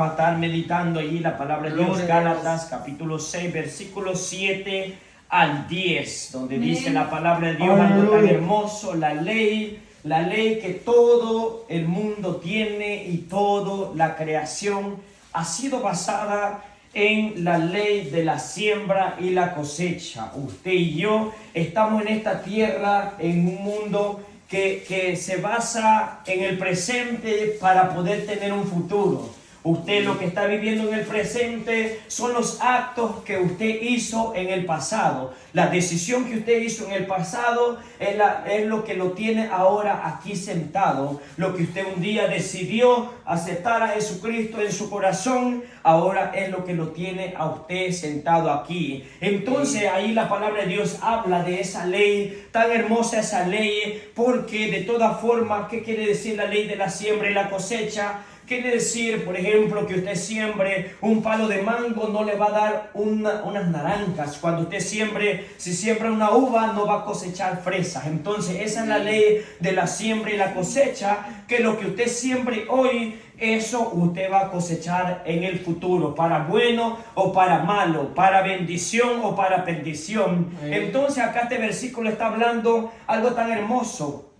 a estar meditando allí la palabra de Dios, Gloria a Gálatas capítulo 6, versículos 7 al 10, donde dice la palabra de Dios algo tan hermoso, la ley que todo el mundo tiene y toda la creación ha sido basada en la ley de la siembra y la cosecha. Usted y yo estamos en esta tierra, en un mundo que se basa en el presente para poder tener un futuro. Usted lo que está viviendo en el presente son los actos que usted hizo en el pasado. La decisión que usted hizo en el pasado es lo que lo tiene ahora aquí sentado. Lo que usted un día decidió aceptar a Jesucristo en su corazón, ahora es lo que lo tiene a usted sentado aquí. Entonces ahí la palabra de Dios habla de esa ley, tan hermosa esa ley, porque de todas formas, ¿qué quiere decir la ley de la siembra y la cosecha? Quiere decir, por ejemplo, que usted siembre un palo de mango, no le va a dar unas naranjas. Cuando usted si siembra una uva, no va a cosechar fresas. Entonces, esa es la ley de la siembra y la cosecha, que lo que usted siembre hoy, eso usted va a cosechar en el futuro, para bueno o para malo, para bendición o para perdición. Entonces, acá este versículo está hablando algo tan hermoso,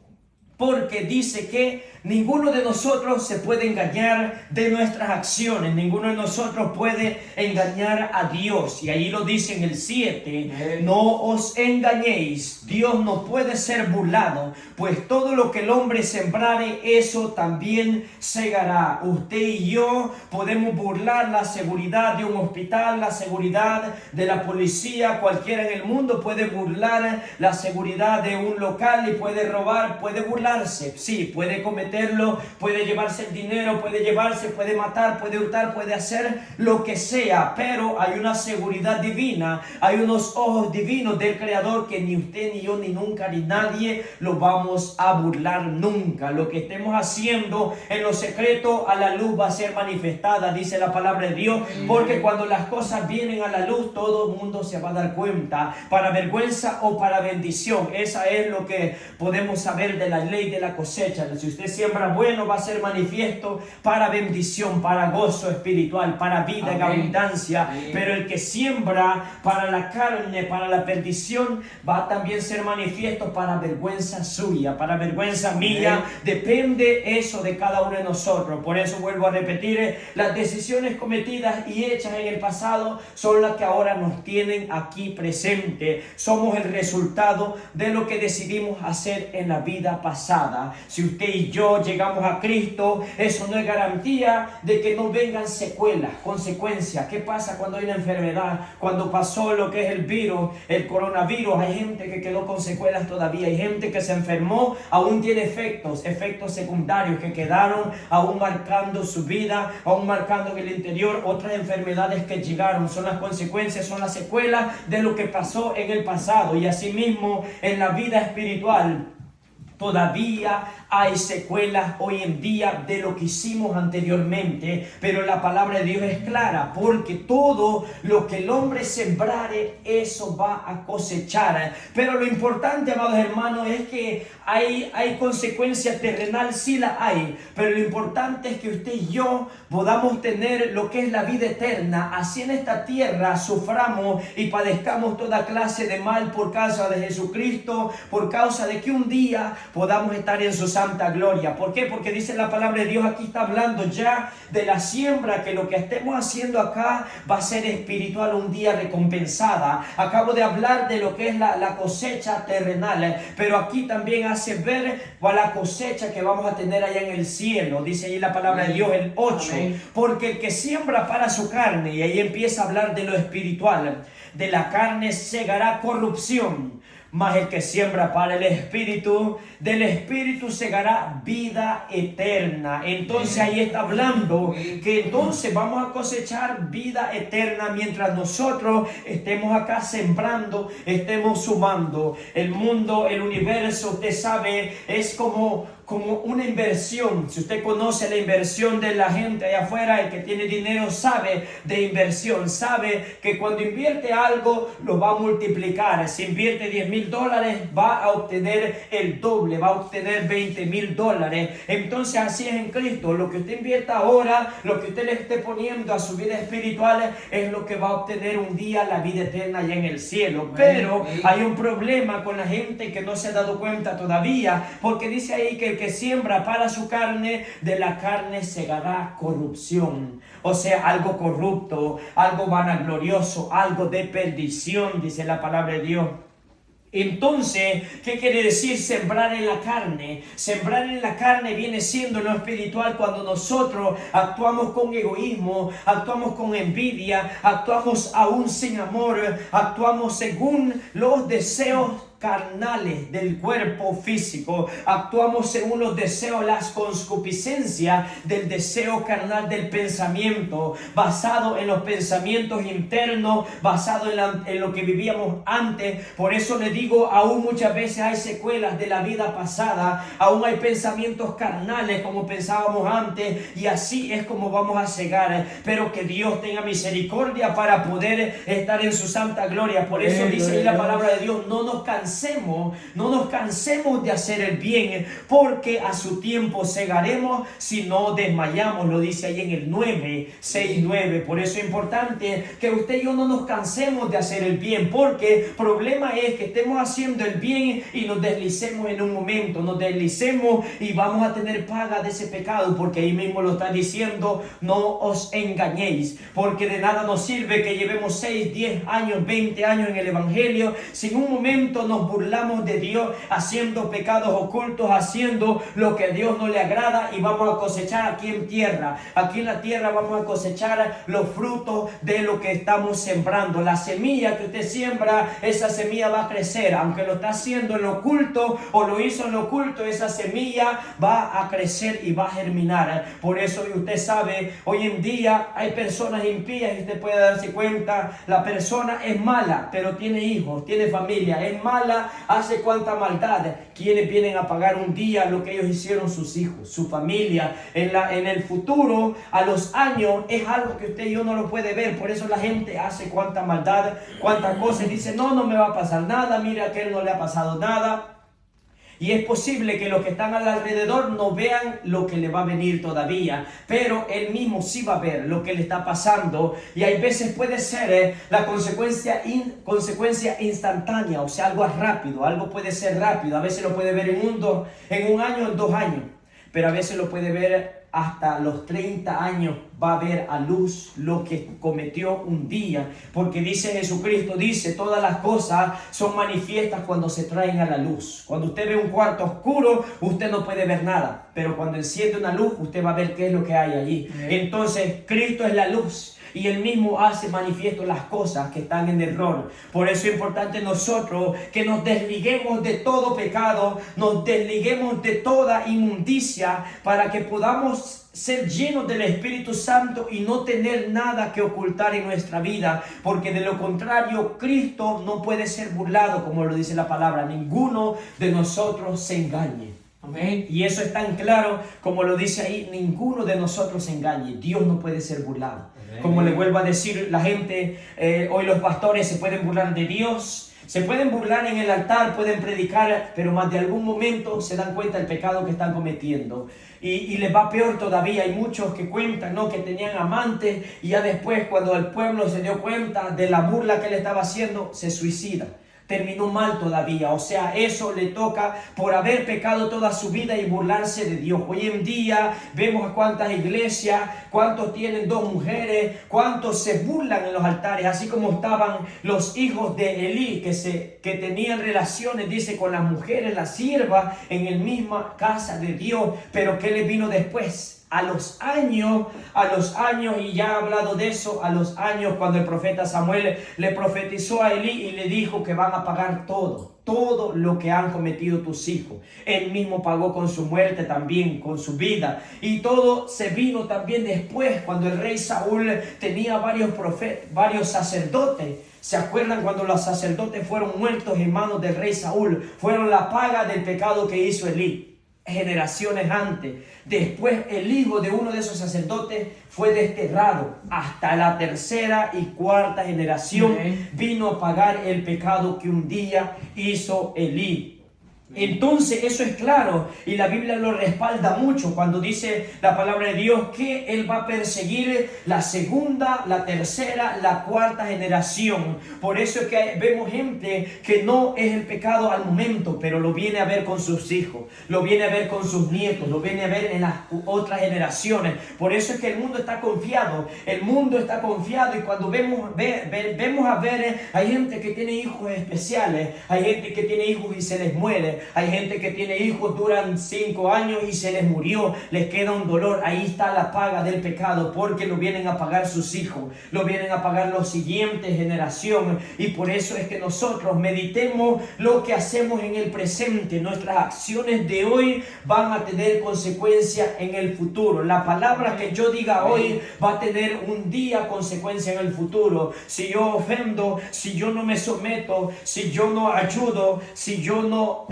porque dice que ninguno de nosotros se puede engañar de nuestras acciones. Ninguno de nosotros puede engañar a Dios. Y ahí lo dice en el 7. No os engañéis. Dios no puede ser burlado. Pues todo lo que el hombre sembrare, eso también segará. Usted y yo podemos burlar la seguridad de un hospital, la seguridad de la policía. Cualquiera en el mundo puede burlar la seguridad de un local y puede robar, puede burlarse. Sí, puede cometerlo, puede llevarse el dinero, puede matar, puede hurtar, puede hacer lo que sea, pero hay una seguridad divina, hay unos ojos divinos del Creador que ni usted, ni yo, ni nunca, ni nadie lo vamos a burlar nunca. Lo que estemos haciendo en lo secreto a la luz va a ser manifestada, dice la palabra de Dios, porque cuando las cosas vienen a la luz, todo el mundo se va a dar cuenta, para vergüenza o para bendición. Esa es lo que podemos saber de la ley de la cosecha. Si usted siembra bueno, va a ser manifiesto para bendición, para gozo espiritual, para vida en abundancia. Pero el que siembra para la carne, para la perdición, va a también ser manifiesto para vergüenza suya, para vergüenza mía. Depende eso de cada uno de nosotros. Por eso vuelvo a repetir, las decisiones cometidas y hechas en el pasado son las que ahora nos tienen aquí presente. Somos el resultado de lo que decidimos hacer en la vida pasada. Si usted y yo llegamos a Cristo, eso no es garantía de que no vengan secuelas, consecuencias. ¿Qué pasa cuando hay una enfermedad? Cuando pasó lo que es el virus, el coronavirus, hay gente que quedó con secuelas todavía, hay gente que se enfermó, aún tiene efectos secundarios que quedaron aún marcando su vida, aún marcando en el interior. Otras enfermedades que llegaron son las consecuencias, son las secuelas de lo que pasó en el pasado. Y asimismo en la vida espiritual todavía hay secuelas hoy en día de lo que hicimos anteriormente, pero la palabra de Dios es clara, porque todo lo que el hombre sembrare, eso va a cosechar. Pero lo importante, amados hermanos, es que hay consecuencias terrenal, sí la hay, pero lo importante es que usted y yo podamos tener lo que es la vida eterna, así en esta tierra suframos y padezcamos toda clase de mal por causa de Jesucristo, por causa de que un día podamos estar en su santa gloria. ¿Por qué? Porque dice la palabra de Dios, aquí está hablando ya de la siembra, que lo que estemos haciendo acá va a ser espiritual, un día recompensada. Acabo de hablar de lo que es la cosecha terrenal, pero aquí también hace ver la cosecha que vamos a tener allá en el cielo. Dice ahí la palabra de Dios, el 8. Porque el que siembra para su carne, y ahí empieza a hablar de lo espiritual, de la carne segará corrupción. Mas el que siembra para el Espíritu, del Espíritu segará vida eterna. Entonces ahí está hablando que entonces vamos a cosechar vida eterna mientras nosotros estemos acá sembrando, estemos sumando. El mundo, el universo, usted sabe, es como como una inversión. Si usted conoce la inversión de la gente allá afuera, el que tiene dinero sabe de inversión, sabe que cuando invierte algo lo va a multiplicar. Si invierte $10,000 va a obtener el doble, va a obtener $20,000. Entonces así es en Cristo. Lo que usted invierta ahora, lo que usted le esté poniendo a su vida espiritual es lo que va a obtener un día la vida eterna allá en el cielo. Pero hay un problema con la gente que no se ha dado cuenta todavía, porque dice ahí que el que siembra para su carne, de la carne segará corrupción. O sea, algo corrupto, algo vanaglorioso, algo de perdición, dice la palabra de Dios. Entonces, ¿qué quiere decir sembrar en la carne? Sembrar en la carne viene siendo lo espiritual cuando nosotros actuamos con egoísmo, actuamos con envidia, actuamos aún sin amor, actuamos según los deseos carnales del cuerpo físico, actuamos según los deseos, las concupiscencias del deseo carnal del pensamiento, basado en los pensamientos internos, basado en lo que vivíamos antes. Por eso le digo, aún muchas veces hay secuelas de la vida pasada, aún hay pensamientos carnales como pensábamos antes, y así es como vamos a cegar. Pero que Dios tenga misericordia para poder estar en su santa gloria. Por eso dice ahí la palabra de Dios, no nos cansemos de hacer el bien, porque a su tiempo segaremos si no desmayamos. Lo dice ahí en el 9:6-9. Por eso es importante que usted y yo no nos cansemos de hacer el bien, porque el problema es que estemos haciendo el bien y nos deslicemos en un momento, nos deslicemos y vamos a tener paga de ese pecado, porque ahí mismo lo está diciendo, no os engañéis, porque de nada nos sirve que llevemos 6, 10 años, 20 años en el evangelio, si en un momento nos burlamos de Dios, haciendo pecados ocultos, haciendo lo que a Dios no le agrada, y vamos a cosechar aquí en tierra. Aquí en la tierra vamos a cosechar los frutos de lo que estamos sembrando. La semilla que usted siembra, esa semilla va a crecer, aunque lo está haciendo en lo oculto o lo hizo en lo oculto, esa semilla va a crecer y va a germinar. Por eso usted sabe, hoy en día hay personas impías y usted puede darse cuenta, la persona es mala, pero tiene hijos, tiene familia, es mala, hace cuánta maldad. Quienes vienen a pagar un día lo que ellos hicieron sus hijos, su familia, en el futuro, a los años, es algo que usted y yo no lo puede ver. Por eso la gente hace cuánta maldad, cuántas cosas, dice, no me va a pasar nada, mira que a él no le ha pasado nada. Y es posible que los que están alrededor no vean lo que le va a venir todavía, pero él mismo sí va a ver lo que le está pasando. Y hay veces puede ser la consecuencia instantánea, o sea, algo rápido, algo puede ser rápido. A veces lo puede ver en un año, en 2 años, pero a veces lo puede ver hasta los 30 años. Va a ver a luz lo que cometió un día, porque dice Jesucristo, dice, todas las cosas son manifiestas cuando se traen a la luz. Cuando usted ve un cuarto oscuro, usted no puede ver nada, pero cuando enciende una luz, usted va a ver qué es lo que hay allí. Entonces, Cristo es la luz, y Él mismo hace manifiesto las cosas que están en error. Por eso es importante nosotros que nos desliguemos de todo pecado, nos desliguemos de toda inmundicia, para que podamos ser llenos del Espíritu Santo y no tener nada que ocultar en nuestra vida, porque de lo contrario Cristo no puede ser burlado, como lo dice la palabra. Ninguno de nosotros se engañe. Amén. Y eso es tan claro como lo dice ahí, ninguno de nosotros se engañe. Dios no puede ser burlado. Amén. Como le vuelvo a decir, la gente, hoy los pastores se pueden burlar de Dios, se pueden burlar en el altar, pueden predicar, pero más de algún momento se dan cuenta del pecado que están cometiendo. Y les va peor todavía. Hay muchos que cuentan, ¿no?, que tenían amantes, y ya después, cuando el pueblo se dio cuenta de la burla que le estaba haciendo, se suicida. Terminó mal todavía. O sea, eso le toca por haber pecado toda su vida y burlarse de Dios. Hoy en día vemos a cuántas iglesias, cuántos tienen 2 mujeres, cuántos se burlan en los altares, así como estaban los hijos de Elí, que tenían relaciones, dice, con las mujeres, las siervas, en la misma casa de Dios. Pero ¿qué les vino después? A los años, y ya he hablado de eso, a los años, cuando el profeta Samuel le profetizó a Elí y le dijo que van a pagar todo lo que han cometido tus hijos. Él mismo pagó con su muerte también, con su vida. Y todo se vino también después, cuando el rey Saúl tenía varios sacerdotes. ¿Se acuerdan cuando los sacerdotes fueron muertos en manos del rey Saúl? Fueron la paga del pecado que hizo Elí. generaciones antes. Después el hijo de uno de esos sacerdotes fue desterrado. Hasta la tercera y cuarta generación vino a pagar el pecado que un día hizo Elí. Entonces eso es claro, y la Biblia lo respalda mucho cuando dice la palabra de Dios que Él va a perseguir la segunda, la tercera, la cuarta generación. Por eso es que vemos gente que no es el pecado al momento, pero lo viene a ver con sus hijos, lo viene a ver con sus nietos, lo viene a ver en las otras generaciones. Por eso es que el mundo está confiado, y cuando vemos hay gente que tiene hijos especiales, hay gente que tiene hijos y se les muere. Hay gente que tiene hijos, duran 5 años y se les murió, les queda un dolor. Ahí está la paga del pecado, porque lo vienen a pagar sus hijos, lo vienen a pagar los siguientes generaciones. Y por eso es que nosotros meditemos lo que hacemos en el presente. Nuestras acciones de hoy van a tener consecuencias en el futuro. La palabra que yo diga hoy va a tener un día consecuencia en el futuro. Si yo ofendo, si yo no me someto, si yo no ayudo, si yo no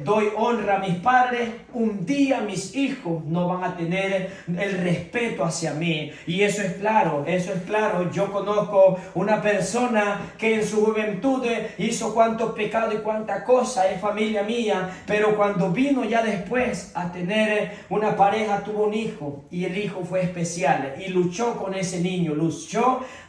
doy honra a mis padres, un día mis hijos no van a tener el respeto hacia mí. Y eso es claro, Yo conozco una persona que en su juventud hizo cuantos pecados y cuánta cosa, es familia mía, pero cuando vino ya después a tener una pareja, tuvo un hijo, y el hijo fue especial, y luchó con ese niño,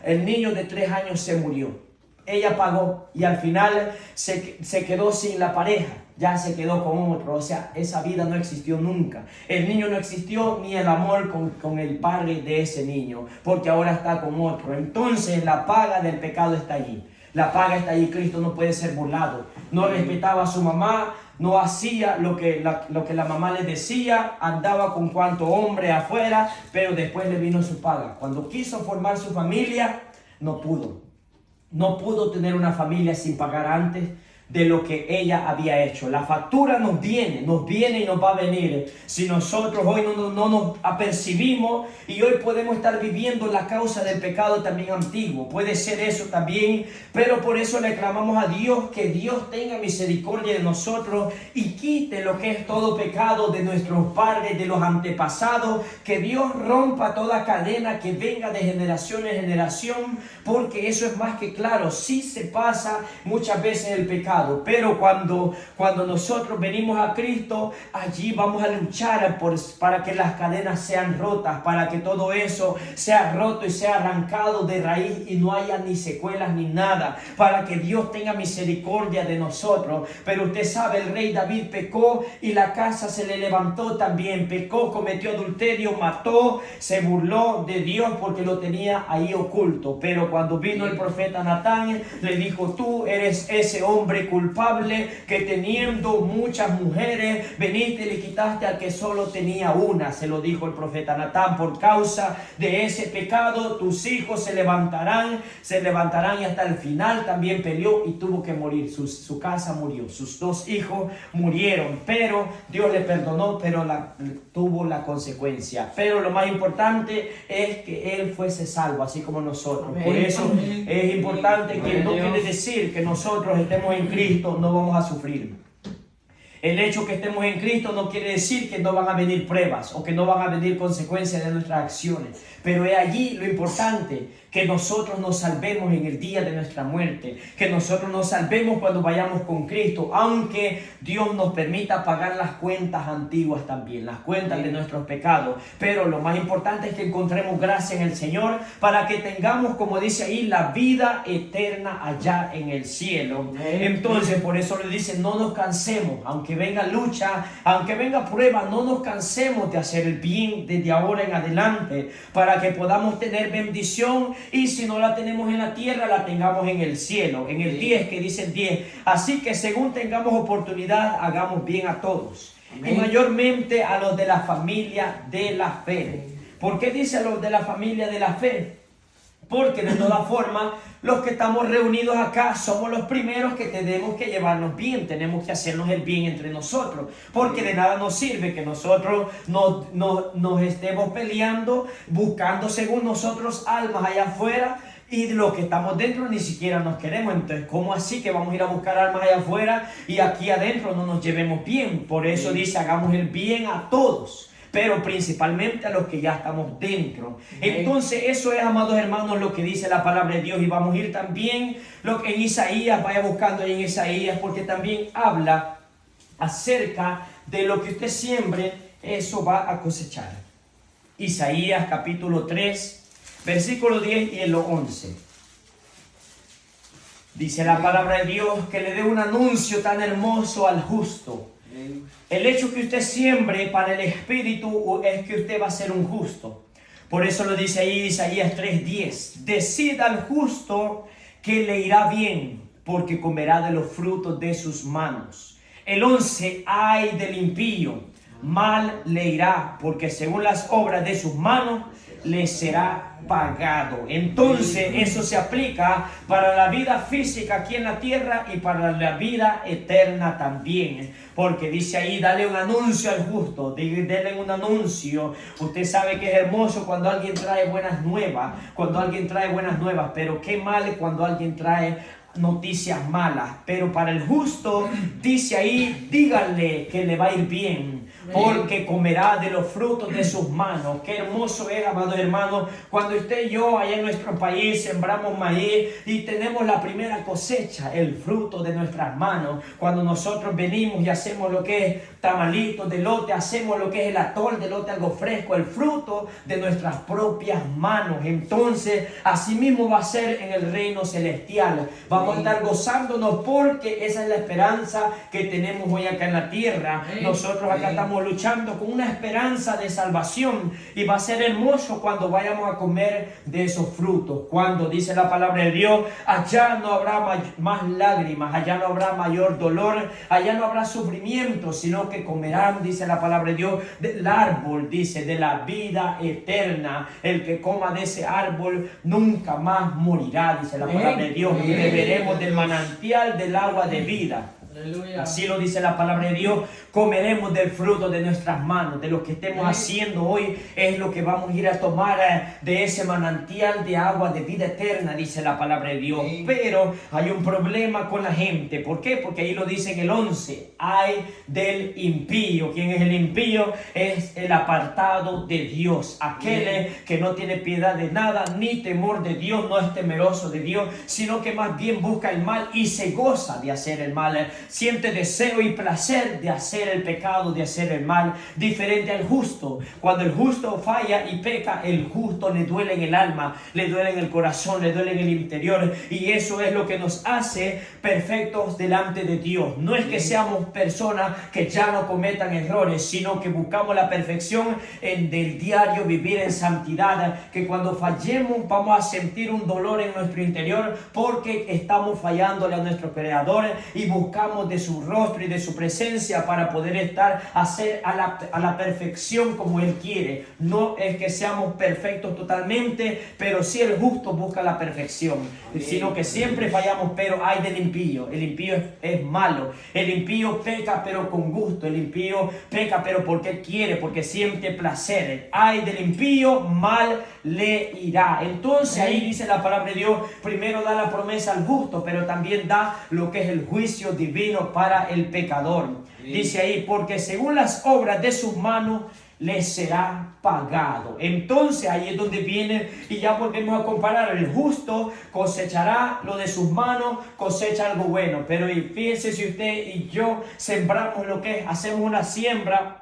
el niño de 3 años se murió. Ella pagó y al final se quedó sin la pareja. Ya se quedó con otro, o sea, esa vida no existió nunca. El niño no existió, ni el amor con el padre de ese niño, porque ahora está con otro. Entonces la paga del pecado está allí. La paga está allí. Cristo no puede ser burlado. No respetaba a su mamá, no hacía lo que la mamá le decía, andaba con cuanto hombre afuera, pero después le vino su paga. Cuando quiso formar su familia, no pudo. No pudo tener una familia sin pagar antes de lo que ella había hecho. La factura nos viene y nos va a venir si nosotros hoy no nos apercibimos, y hoy podemos estar viviendo la causa del pecado también antiguo. Puede ser eso también, pero por eso le clamamos a Dios que Dios tenga misericordia de nosotros y quite lo que es todo pecado de nuestros padres, de los antepasados, que Dios rompa toda cadena que venga de generación en generación, porque eso es más que claro. Sí se pasa muchas veces el pecado, pero cuando nosotros venimos a Cristo, allí vamos a luchar para que las cadenas sean rotas, para que todo eso sea roto y sea arrancado de raíz y no haya ni secuelas ni nada, para que Dios tenga misericordia de nosotros. Pero usted sabe, el rey David pecó y la casa se le levantó también. Pecó, cometió adulterio, mató, se burló de Dios porque lo tenía ahí oculto. Pero cuando vino el profeta Natán, le dijo: tú eres ese hombre culpable que teniendo muchas mujeres veniste y le quitaste al que solo tenía una. Se lo dijo el profeta Natán: por causa de ese pecado tus hijos se levantarán y hasta el final también peleó y tuvo que morir. Su casa murió, sus 2 hijos murieron, pero Dios le perdonó, pero tuvo la consecuencia. Pero lo más importante es que él fuese salvo, así como nosotros. Por eso es importante que no quiere decir que nosotros estemos en Cristo no vamos a sufrir. El hecho que estemos en Cristo no quiere decir que no van a venir pruebas o que no van a venir consecuencias de nuestras acciones. Pero es allí lo importante, que nosotros nos salvemos en el día de nuestra muerte, que nosotros nos salvemos cuando vayamos con Cristo, aunque Dios nos permita pagar las cuentas antiguas también, las cuentas de nuestros pecados. Pero lo más importante es que encontremos gracia en el Señor para que tengamos, como dice ahí, la vida eterna allá en el cielo. Entonces, por eso le dice: no nos cansemos, aunque venga lucha, aunque venga prueba, no nos cansemos de hacer el bien desde ahora en adelante, para que podamos tener bendición, y si no la tenemos en la tierra, la tengamos en el cielo. En el 10, que dice el 10: así que según tengamos oportunidad, hagamos bien a todos, y mayormente a los de la familia de la fe. ¿Por qué dice a los de la familia de la fe? Porque de todas formas, los que estamos reunidos acá somos los primeros que tenemos que llevarnos bien, tenemos que hacernos el bien entre nosotros, porque de nada nos sirve que nosotros nos estemos peleando, buscando según nosotros almas allá afuera, Y los que estamos dentro ni siquiera nos queremos. Entonces, ¿cómo así que vamos a ir a buscar almas allá afuera y aquí adentro no nos llevemos bien? Por eso dice, hagamos el bien a todos, pero principalmente a los que ya estamos dentro. Entonces eso es, amados hermanos, lo que dice la palabra de Dios. Y vamos a ir también en Isaías, vaya buscando en Isaías, porque también habla acerca de lo que usted siembre, eso va a cosechar. Isaías capítulo 3, versículo 10 y el 11. Dice la palabra de Dios que le dé un anuncio tan hermoso al justo. El hecho que usted siembre para el Espíritu es que usted va a ser un justo. Por eso lo dice ahí Isaías 3:10. Decid al justo que le irá bien, porque comerá de los frutos de sus manos. El 11, ay del impío, mal le irá, porque según las obras de sus manos le será pagado. Entonces eso se aplica para la vida física aquí en la tierra y para la vida eterna también, porque dice ahí, dale un anuncio al justo, dale un anuncio. Usted sabe que es hermoso cuando alguien trae buenas nuevas, pero qué mal cuando alguien trae noticias malas. Pero para el justo dice ahí, díganle que le va a ir bien, porque comerá de los frutos de sus manos. Qué hermoso es, amados hermanos, cuando usted y yo allá en nuestro país sembramos maíz y tenemos la primera cosecha, el fruto de nuestras manos. Cuando nosotros venimos y hacemos lo que es tamalitos de elote, hacemos lo que es el atol de elote, algo fresco, el fruto de nuestras propias manos. Entonces así mismo va a ser en el reino celestial. Vamos a estar gozándonos, porque esa es la esperanza que tenemos hoy acá en la tierra. Nosotros acá estamos luchando con una esperanza de salvación, y va a ser hermoso cuando vayamos a comer de esos frutos. Cuando dice la palabra de Dios, allá no habrá más lágrimas, allá no habrá mayor dolor, allá no habrá sufrimiento, sino que comerán, dice la palabra de Dios, del árbol, dice, de la vida eterna. El que coma de ese árbol nunca más morirá, dice la palabra de Dios, y beberemos del manantial del agua de vida. Aleluya. Así lo dice la palabra de Dios. Comeremos del fruto de nuestras manos, de lo que estemos haciendo hoy, es lo que vamos a ir a tomar de ese manantial de agua de vida eterna, dice la palabra de Dios. Pero hay un problema con la gente. ¿Por qué? Porque ahí lo dice en el 11, ay del impío. ¿Quién es el impío? Es el apartado de Dios, aquel que no tiene piedad de nada, ni temor de Dios, no es temeroso de Dios, sino que más bien busca el mal y se goza de hacer el mal. Siente deseo y placer de hacer el pecado, de hacer el mal, diferente al justo. Cuando el justo falla y peca, el justo le duele en el alma, le duele en el corazón, le duele en el interior, y eso es lo que nos hace perfectos delante de Dios. No es que seamos personas que ya no cometan errores, sino que buscamos la perfección en el diario vivir en santidad, que cuando fallemos vamos a sentir un dolor en nuestro interior, porque estamos fallándole a nuestro Creador y buscamos de su rostro y de su presencia para poder estar a la perfección como Él quiere. No es que seamos perfectos totalmente, pero sí el justo busca la perfección, sino que siempre fallamos. Pero hay del impío. El impío es malo. El impío peca pero con gusto. El impío peca pero porque quiere, porque siente placer. Hay del impío, mal le irá. Entonces ahí dice la palabra de Dios, primero da la promesa al justo, pero también da lo que es el juicio divino para el pecador. Dice ahí, porque según las obras de sus manos les será pagado. Entonces ahí es donde viene, y ya volvemos a comparar. El justo cosechará lo de sus manos, cosecha algo bueno. Pero fíjense, si usted y yo sembramos lo que es, hacemos una siembra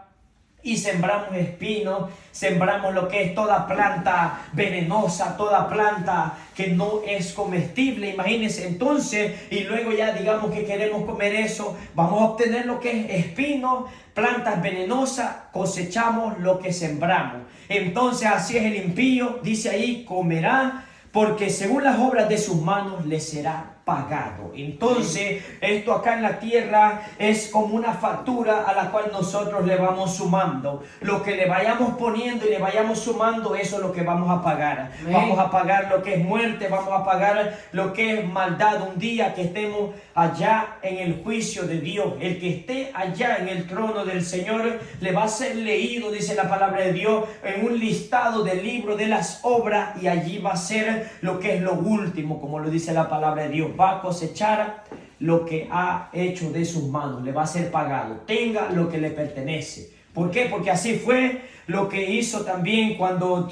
y sembramos espinos, sembramos lo que es toda planta venenosa, toda planta que no es comestible, imagínense. Entonces, y luego ya digamos que queremos comer eso, vamos a obtener lo que es espinos, plantas venenosas, cosechamos lo que sembramos. Entonces así es el impío, dice ahí, comerá, porque según las obras de sus manos le será pagado. Entonces, esto acá en la tierra es como una factura a la cual nosotros le vamos sumando. Lo que le vayamos poniendo y le vayamos sumando, eso es lo que vamos a pagar. Vamos a pagar lo que es muerte, vamos a pagar lo que es maldad. Un día que estemos allá en el juicio de Dios, el que esté allá en el trono del Señor, le va a ser leído, dice la palabra de Dios, en un listado del libro de las obras, y allí va a ser lo que es lo último, como lo dice la palabra de Dios. Va a cosechar lo que ha hecho de sus manos, le va a ser pagado, tenga lo que le pertenece. ¿Por qué? Porque así fue lo que hizo también cuando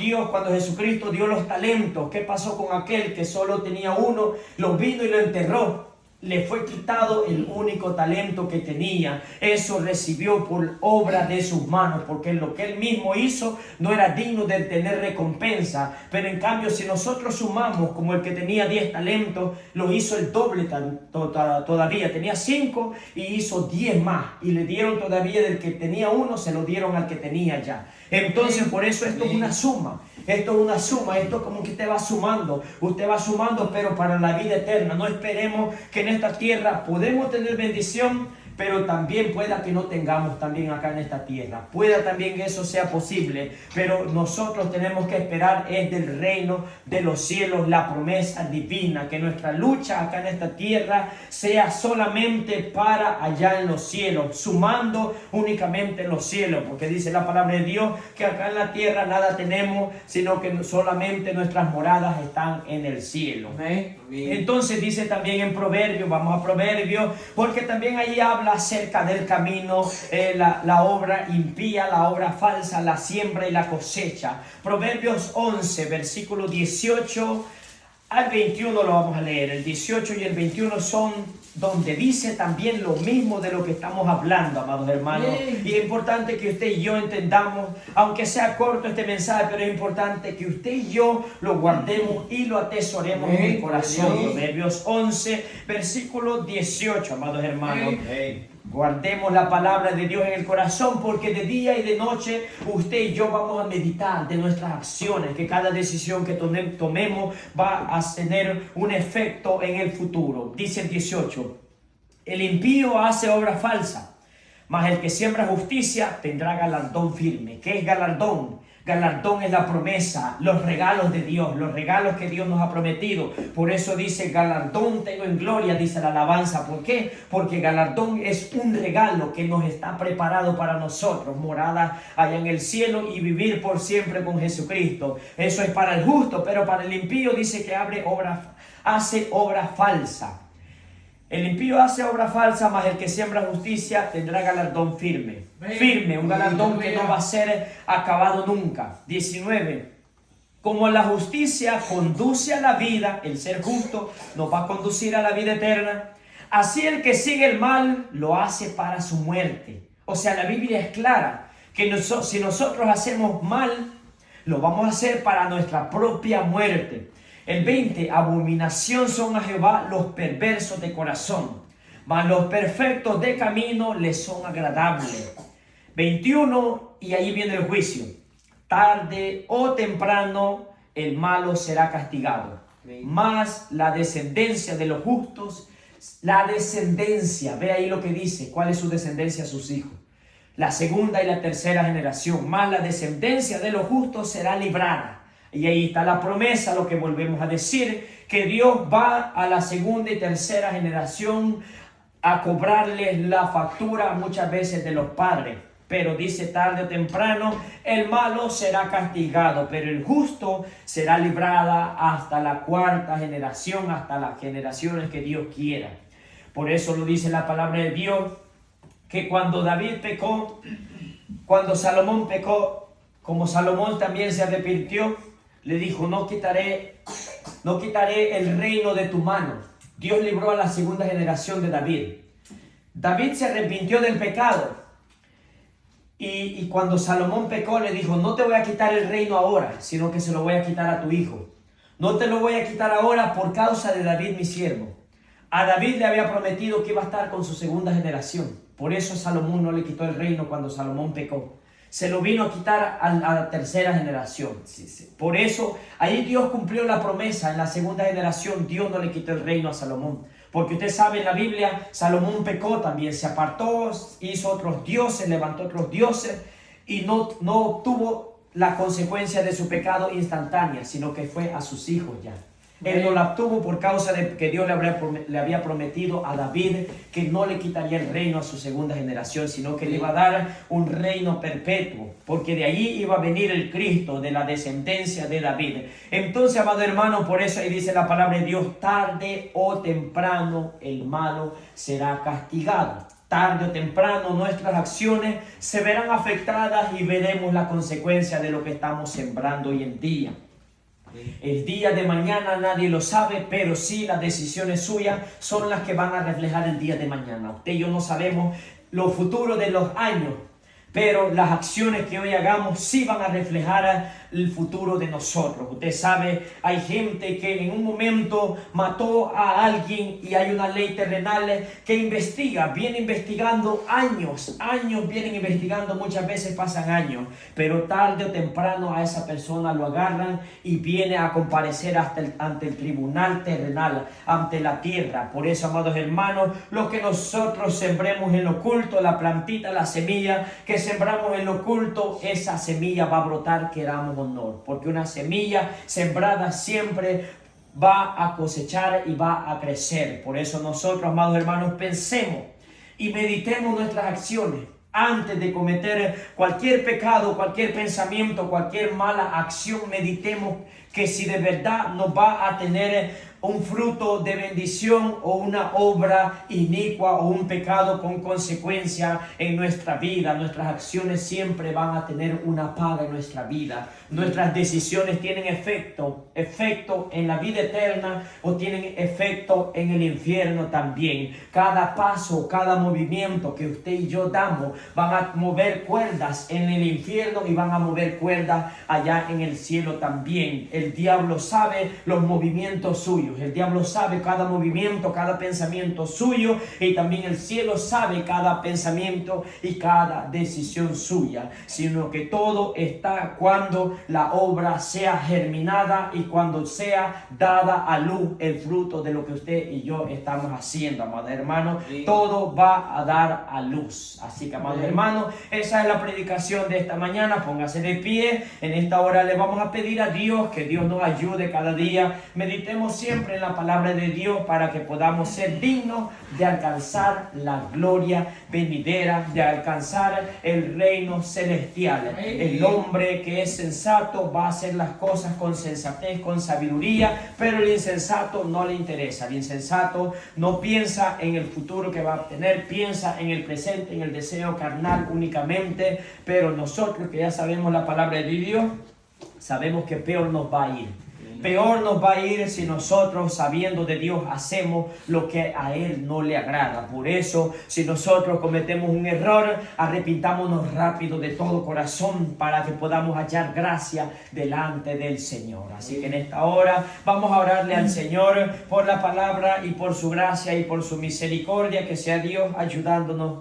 Jesucristo dio los talentos. ¿Qué pasó con aquel que solo tenía uno? Lo vino y lo enterró. Le fue quitado el único talento que tenía. Eso recibió por obra de sus manos, porque lo que él mismo hizo no era digno de tener recompensa. Pero en cambio, si nosotros sumamos, como el que tenía 10 talentos, lo hizo el doble todavía. Tenía 5 y hizo 10 más. Y le dieron todavía del que tenía 1, se lo dieron al que tenía ya. Entonces, por eso esto es una suma. Esto es una suma, esto es como que usted va sumando, pero para la vida eterna. No esperemos que en esta tierra podemos tener bendición, pero también pueda que no tengamos también acá en esta tierra. Pueda también que eso sea posible, pero nosotros tenemos que esperar es del reino de los cielos, la promesa divina, que nuestra lucha acá en esta tierra sea solamente para allá en los cielos, sumando únicamente en los cielos, porque dice la palabra de Dios que acá en la tierra nada tenemos, sino que solamente nuestras moradas están en el cielo. Entonces dice también en Proverbios, vamos a Proverbios, porque también ahí habla acerca del camino, la obra impía, la obra falsa, la siembra y la cosecha. Proverbios 11, versículo 18 al 21 lo vamos a leer. El 18 y el 21 son donde dice también lo mismo de lo que estamos hablando, amados hermanos. Y es importante que usted y yo entendamos, aunque sea corto este mensaje, pero es importante que usted y yo lo guardemos y lo atesoremos en el corazón. Proverbios 11, versículo 18, amados hermanos. Guardemos la palabra de Dios en el corazón, porque de día y de noche usted y yo vamos a meditar de nuestras acciones, que cada decisión que tomemos va a tener un efecto en el futuro. Dice el 18: el impío hace obra falsa, mas el que siembra justicia tendrá galardón firme. ¿Qué es galardón? Galardón es la promesa, los regalos de Dios, los regalos que Dios nos ha prometido. Por eso dice, galardón tengo en gloria, dice la alabanza. ¿Por qué? Porque galardón es un regalo que nos está preparado para nosotros, morada allá en el cielo y vivir por siempre con Jesucristo. Eso es para el justo, pero para el impío dice que hace obra falsa. El impío hace obra falsa, mas el que siembra justicia tendrá galardón firme. Firme, un galardón que no va a ser acabado nunca. 19. Como la justicia conduce a la vida, el ser justo nos va a conducir a la vida eterna, así el que sigue el mal lo hace para su muerte. O sea, la Biblia es clara, que si nosotros hacemos mal, lo vamos a hacer para nuestra propia muerte. El 20, abominación son a Jehová los perversos de corazón, mas los perfectos de camino les son agradables. 21, y ahí viene el juicio. Tarde o temprano el malo será castigado, mas la descendencia de los justos, ve ahí lo que dice, cuál es su descendencia, sus hijos. La segunda y la tercera generación, mas la descendencia de los justos será librada. Y ahí está la promesa, lo que volvemos a decir, que Dios va a la segunda y tercera generación a cobrarles la factura muchas veces de los padres. Pero dice, tarde o temprano el malo será castigado, pero el justo será librada hasta la cuarta generación, hasta las generaciones que Dios quiera. Por eso lo dice la palabra de Dios, que cuando Salomón pecó, como Salomón también se arrepintió, le dijo, no quitaré el reino de tu mano. Dios libró a la segunda generación de David. David se arrepintió del pecado. Y cuando Salomón pecó, le dijo, no te voy a quitar el reino ahora, sino que se lo voy a quitar a tu hijo. No te lo voy a quitar ahora por causa de David, mi siervo. A David le había prometido que iba a estar con su segunda generación. Por eso Salomón no le quitó el reino cuando Salomón pecó. se lo vino a quitar a la tercera generación. Por eso, ahí Dios cumplió la promesa. En la segunda generación, Dios no le quitó el reino a Salomón. Porque usted sabe, en la Biblia, Salomón pecó también, se apartó, hizo otros dioses, levantó otros dioses y no obtuvo la consecuencia de su pecado instantánea, sino que fue a sus hijos ya. Él no la obtuvo por causa de que Dios le había prometido a David que no le quitaría el reino a su segunda generación, sino que le iba a dar un reino perpetuo, porque de allí iba a venir el Cristo de la descendencia de David. Entonces, amado hermano, por eso ahí dice la palabra de Dios, tarde o temprano el malo será castigado. Tarde o temprano nuestras acciones se verán afectadas y veremos la consecuencia de lo que estamos sembrando hoy en día. El día de mañana nadie lo sabe, pero sí las decisiones suyas son las que van a reflejar el día de mañana. Usted y yo no sabemos lo futuro de los años, pero las acciones que hoy hagamos sí van a reflejar el futuro de nosotros. Usted sabe, hay gente que en un momento mató a alguien y hay una ley terrenal que investiga, viene investigando años, vienen investigando, muchas veces pasan años, pero tarde o temprano a esa persona lo agarran y viene a comparecer ante el tribunal terrenal, ante la tierra. Por eso, amados hermanos, lo que nosotros sembremos en lo oculto, la plantita, la semilla que sembramos en lo oculto, esa semilla va a brotar, queramos honor, porque una semilla sembrada siempre va a cosechar y va a crecer. Por eso nosotros, amados hermanos, pensemos y meditemos nuestras acciones antes de cometer cualquier pecado, cualquier pensamiento, cualquier mala acción. Meditemos que si de verdad nos va a tener un fruto de bendición o una obra inicua o un pecado con consecuencia en nuestra vida. Nuestras acciones siempre van a tener una paga en nuestra vida. Nuestras decisiones tienen efecto en la vida eterna o tienen efecto en el infierno también. Cada paso, cada movimiento que usted y yo damos van a mover cuerdas en el infierno y van a mover cuerdas allá en el cielo también. El diablo sabe los movimientos suyos. El diablo sabe cada movimiento, cada pensamiento suyo, y también el cielo sabe cada pensamiento y cada decisión suya, sino que todo está cuando la obra sea germinada y cuando sea dada a luz el fruto de lo que usted y yo estamos haciendo, amado hermano. Sí. Todo va a dar a luz. Así que, amado hermano, esa es la predicación de esta mañana. Póngase de pie. En esta hora le vamos a pedir a Dios que Dios nos ayude cada día. Meditemos siempre en la palabra de Dios para que podamos ser dignos de alcanzar la gloria venidera, de alcanzar el reino celestial. El hombre que es sensato va a hacer las cosas con sensatez, con sabiduría, pero el insensato no le interesa. El insensato no piensa en el futuro que va a obtener, piensa en el presente, en el deseo carnal únicamente. Pero nosotros que ya sabemos la palabra de Dios, sabemos que peor nos va a ir. Peor nos va a ir si nosotros, sabiendo de Dios, hacemos lo que a Él no le agrada. Por eso, si nosotros cometemos un error, arrepintámonos rápido de todo corazón para que podamos hallar gracia delante del Señor. Así que en esta hora vamos a orarle al Señor por la palabra y por su gracia y por su misericordia, que sea Dios ayudándonos